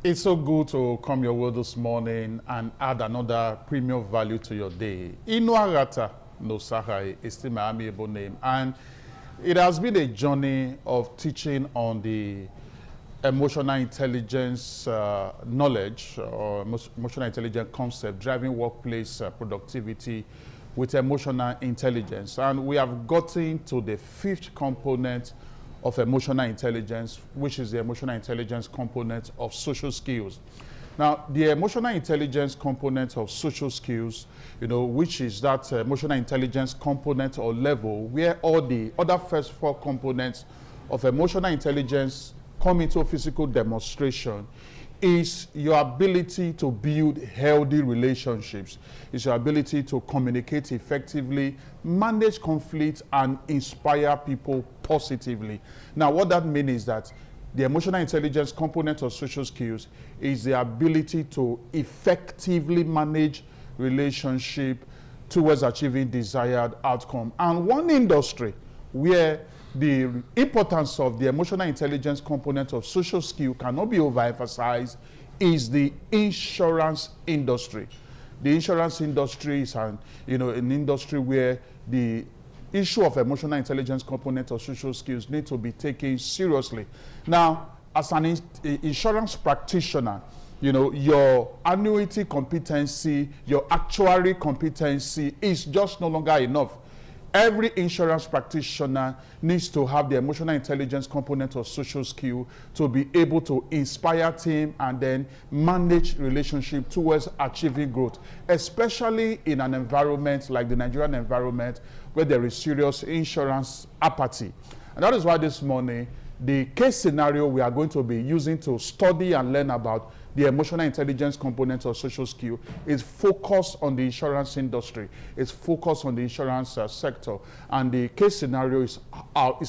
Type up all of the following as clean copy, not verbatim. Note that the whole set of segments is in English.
It's so good to come your way this morning and add another premium value to your day. Inuarata no Sahai is still my amiable name, and it has been a journey of teaching on the emotional intelligence knowledge or emotional intelligence concept, driving workplace productivity with emotional intelligence. And we have gotten to the fifth component of emotional intelligence, which is the emotional intelligence component of social skills. Now, the emotional intelligence component of social skills, which is that emotional intelligence component or level where all the other first four components of emotional intelligence come into physical demonstration, is your ability to build healthy relationships. It's your ability to communicate effectively, manage conflict, and inspire people positively. Now, what that means is that the emotional intelligence component of social skills is the ability to effectively manage relationship towards achieving desired outcome. And one industry where the importance of the emotional intelligence component of social skill cannot be overemphasized is the insurance industry. The insurance industry is an industry where the issue of emotional intelligence component of social skills need to be taken seriously. Now, as an insurance practitioner, your annuity competency, your actuary competency is just no longer enough. Every insurance practitioner needs to have the emotional intelligence component of social skill to be able to inspire team and then manage relationship towards achieving growth, especially in an environment like the Nigerian environment where there is serious insurance apathy. And that is why this morning, the case scenario we are going to be using to study and learn about the emotional intelligence component of social skill is focused on the insurance industry. It's focused on the insurance sector. And the case scenario is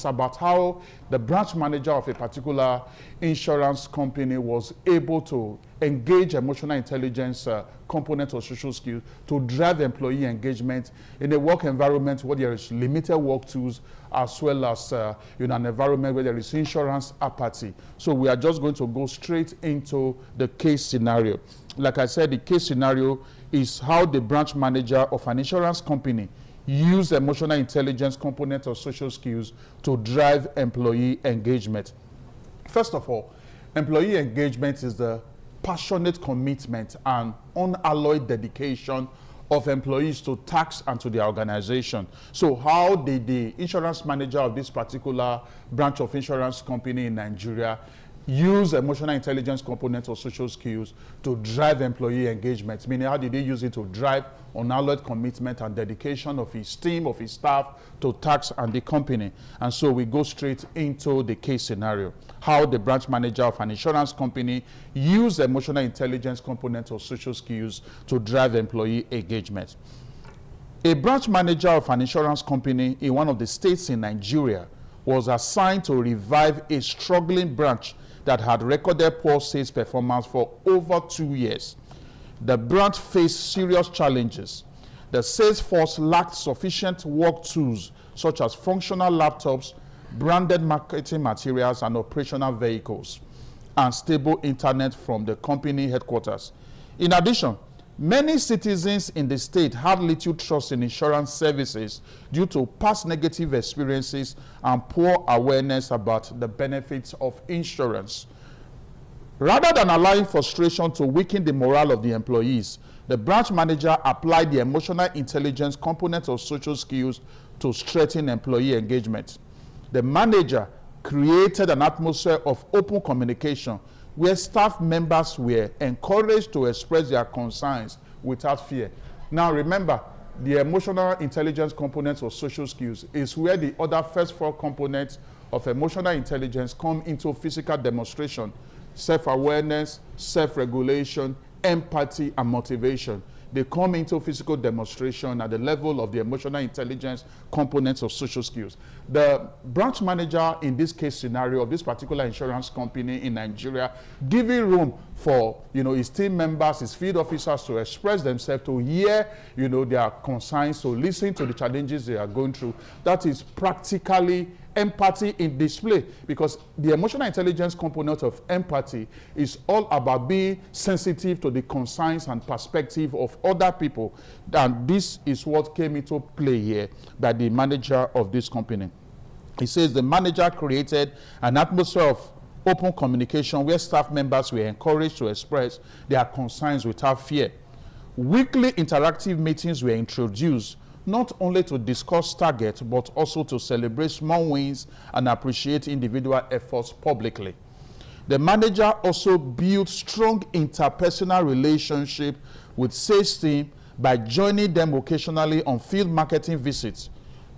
about how the branch manager of a particular insurance company was able to engage emotional intelligence component of social skills to drive employee engagement in a work environment where there is limited work tools, as well as in an environment where there is insurance apathy. So we are just going to go straight into the case scenario. Like I said, the case scenario is how the branch manager of an insurance company used emotional intelligence component of social skills to drive employee engagement. First of all, employee engagement is the passionate commitment and unalloyed dedication of employees to task and to their organization. So how did the insurance manager of this particular branch of insurance company in Nigeria use emotional intelligence components of social skills to drive employee engagement? Meaning, how did he use it to drive unalloyed commitment and dedication of his team, of his staff to task and the company? And so we go straight into the case scenario. How the branch manager of an insurance company used emotional intelligence components of social skills to drive employee engagement. A branch manager of an insurance company in one of the states in Nigeria was assigned to revive a struggling branch that had recorded poor sales performance for over 2 years. The branch faced serious challenges. The sales force lacked sufficient work tools such as functional laptops, branded marketing materials, and operational vehicles, and stable internet from the company headquarters. In addition, many citizens in the state had little trust in insurance services due to past negative experiences and poor awareness about the benefits of insurance. Rather than allowing frustration to weaken the morale of the employees, the branch manager applied the emotional intelligence component of social skills to strengthen employee engagement. The manager created an atmosphere of open communication where staff members were encouraged to express their concerns without fear. Now remember, the emotional intelligence components of social skills is where the other first four components of emotional intelligence come into physical demonstration: self-awareness, self-regulation, empathy, and motivation. They come into physical demonstration at the level of the emotional intelligence components of social skills. The branch manager in this case scenario of this particular insurance company in Nigeria, giving room for his team members, his field officers to express themselves, to hear their concerns, to listen to the challenges they are going through. That is practically empathy in display, because the emotional intelligence component of empathy is all about being sensitive to the concerns and perspective of other people. And this is what came into play here by the manager of this company. He says the manager created an atmosphere of open communication where staff members were encouraged to express their concerns without fear. Weekly interactive meetings were introduced not only to discuss targets but also to celebrate small wins and appreciate individual efforts publicly. The manager also built strong interpersonal relationship with sales team by joining them occasionally on field marketing visits.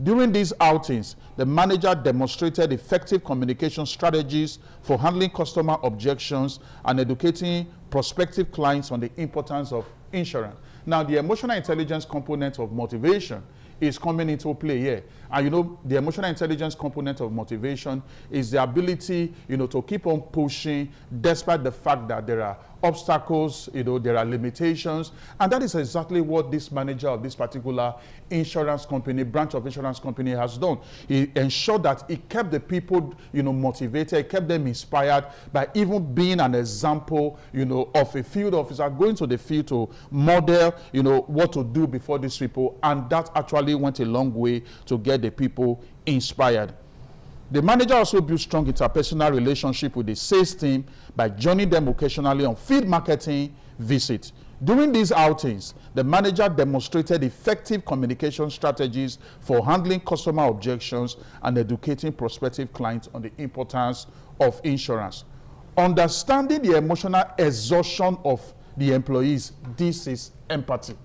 During these outings, the manager demonstrated effective communication strategies for handling customer objections and educating prospective clients on the importance of insurance. Now, the emotional intelligence component of motivation is coming into play here. And you know, the emotional intelligence component of motivation is the ability, you know, to keep on pushing despite the fact that there are obstacles, you know, there are limitations. And that is exactly what this manager of this particular insurance company, branch of insurance company, has done. He ensured that he kept the people, you know, motivated, he kept them inspired by even being an example, you know, of a field officer going to the field to model, you know, what to do before these people. And that actually went a long way to get the people inspired. The manager also built strong interpersonal relationship with the sales team by joining them occasionally on field marketing visits. During these outings, the manager demonstrated effective communication strategies for handling customer objections and educating prospective clients on the importance of insurance. Understanding the emotional exhaustion of the employees, this is empathy.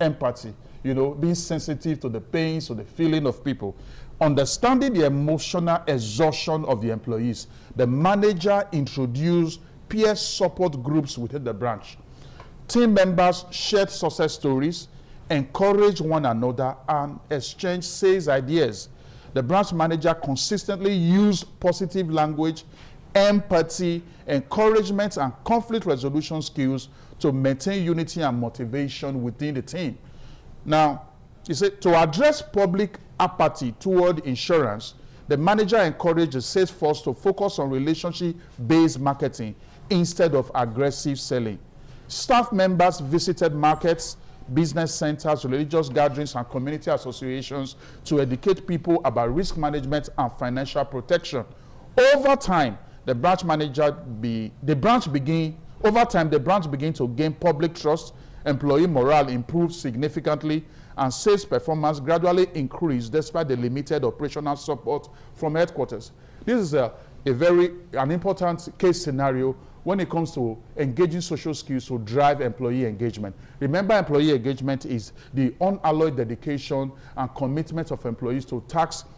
Empathy, you know, being sensitive to the pains, to the feeling of people. Understanding the emotional exhaustion of the employees, the manager introduced peer support groups within the branch. Team members shared success stories, encouraged one another, and exchanged sales ideas. The branch manager consistently used positive language, empathy, encouragement, and conflict resolution skills to maintain unity and motivation within the team. Now, he said, to address public apathy toward insurance, the manager encouraged the sales force to focus on relationship-based marketing instead of aggressive selling. Staff members visited markets, business centers, religious gatherings, and community associations to educate people about risk management and financial protection. Over time, the branch began to gain public trust, employee morale improved significantly, and sales performance gradually increased despite the limited operational support from headquarters. This is an important case scenario when it comes to engaging social skills to drive employee engagement. Remember, employee engagement is the unalloyed dedication and commitment of employees to tasks,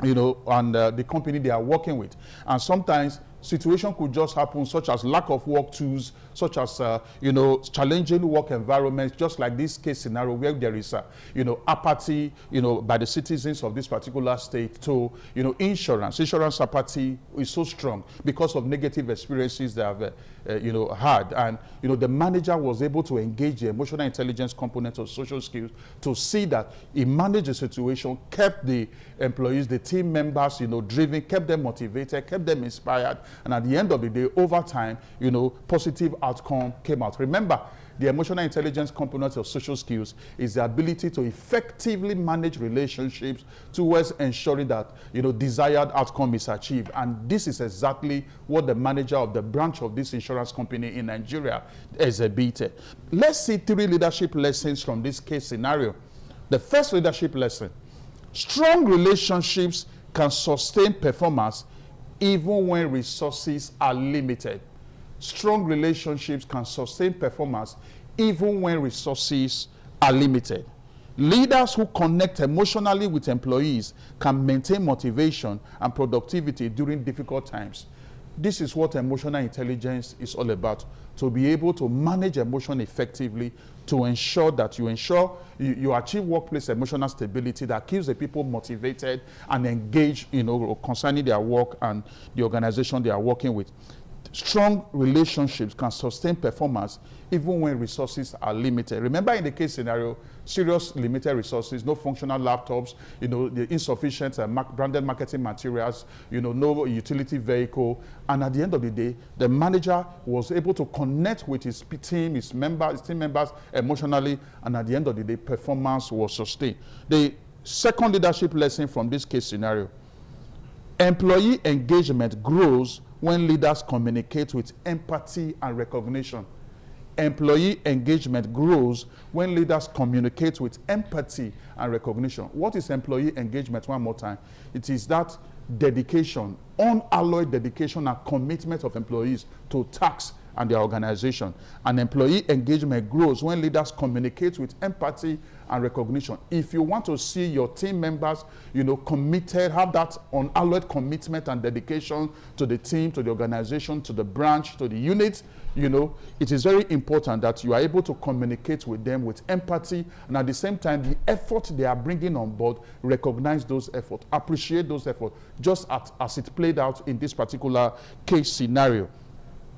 you know, and the company they are working with. And sometimes situation could just happen, such as lack of work tools, such as you know, challenging work environments, just like this case scenario where there is you know, apathy, you know, by the citizens of this particular state to, you know, insurance apathy is so strong because of negative experiences they have you know, had. And you know, the manager was able to engage the emotional intelligence component of social skills to see that he managed the situation, kept the employees, the team members, you know, driven, kept them motivated, kept them inspired. And at the end of the day, over time, you know, positive outcome came out. Remember, the emotional intelligence component of social skills is the ability to effectively manage relationships towards ensuring that, you know, desired outcome is achieved. And this is exactly what the manager of the branch of this insurance company in Nigeria exhibited. Let's see 3 leadership lessons from this case scenario. The first leadership lesson: strong relationships can sustain performance even when resources are limited. Strong relationships can sustain performance even when resources are limited. Leaders who connect emotionally with employees can maintain motivation and productivity during difficult times. This is what emotional intelligence is all about, to be able to manage emotion effectively, to ensure that you achieve workplace emotional stability that keeps the people motivated and engaged, you know, concerning their work and the organization they are working with. strong relationships can sustain performance even when resources are limited. Remember, in the case scenario, serious limited resources, no functional laptops, the insufficient branded marketing materials, no utility vehicle. And at the end of the day, the manager was able to connect with his team, his team members emotionally, and at the end of the day, performance was sustained. The second leadership lesson from this case scenario: employee engagement grows when leaders communicate with empathy and recognition. Employee engagement grows when leaders communicate with empathy and recognition. What is employee engagement? One more time. It is that dedication, unalloyed dedication and commitment of employees to tasks and their organization. And employee engagement grows when leaders communicate with empathy and recognition. If you want to see your team members, committed, have that unalloyed commitment and dedication to the team, to the organization, to the branch, to the unit, it is very important that you are able to communicate with them with empathy, and at the same time, the effort they are bringing on board, recognize those efforts, appreciate those efforts, just as it played out in this particular case scenario.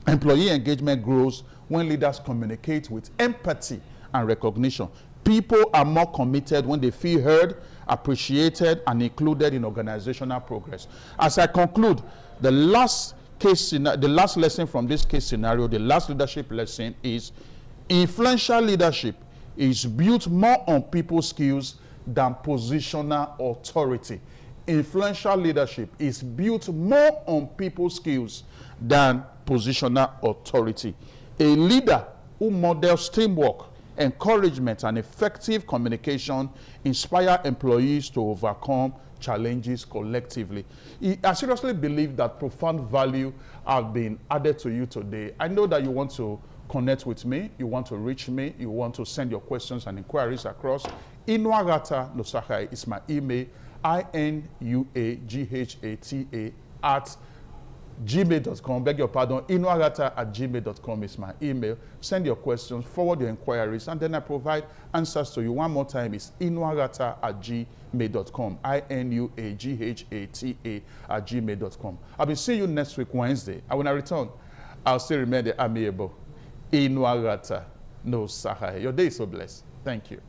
Employee engagement grows when leaders communicate with empathy and recognition. People are more committed when they feel heard, appreciated, and included in organizational progress. As I conclude, the last lesson from this case scenario, the last leadership lesson is: influential leadership is built more on people skills than positional authority. Influential leadership is built more on people skills than positional authority. A leader who models teamwork, encouragement, and effective communication inspire employees to overcome challenges collectively. I seriously believe that profound value have been added to you today. I know that you want to connect with me, you want to reach me, you want to send your questions and inquiries across. Inuagata Nosahai is my email, inuagata@gmail.com. Beg your pardon, inuagata@gmail.com is my email. Send your questions, forward your inquiries, and then I provide answers to you. One more time, it's inuagata@gmail.com, inuagata@gmail.com. I'll be seeing you next week, Wednesday. And when I return, I'll still remain the amiable Inuagata Nosahai. Your day is so blessed. Thank you.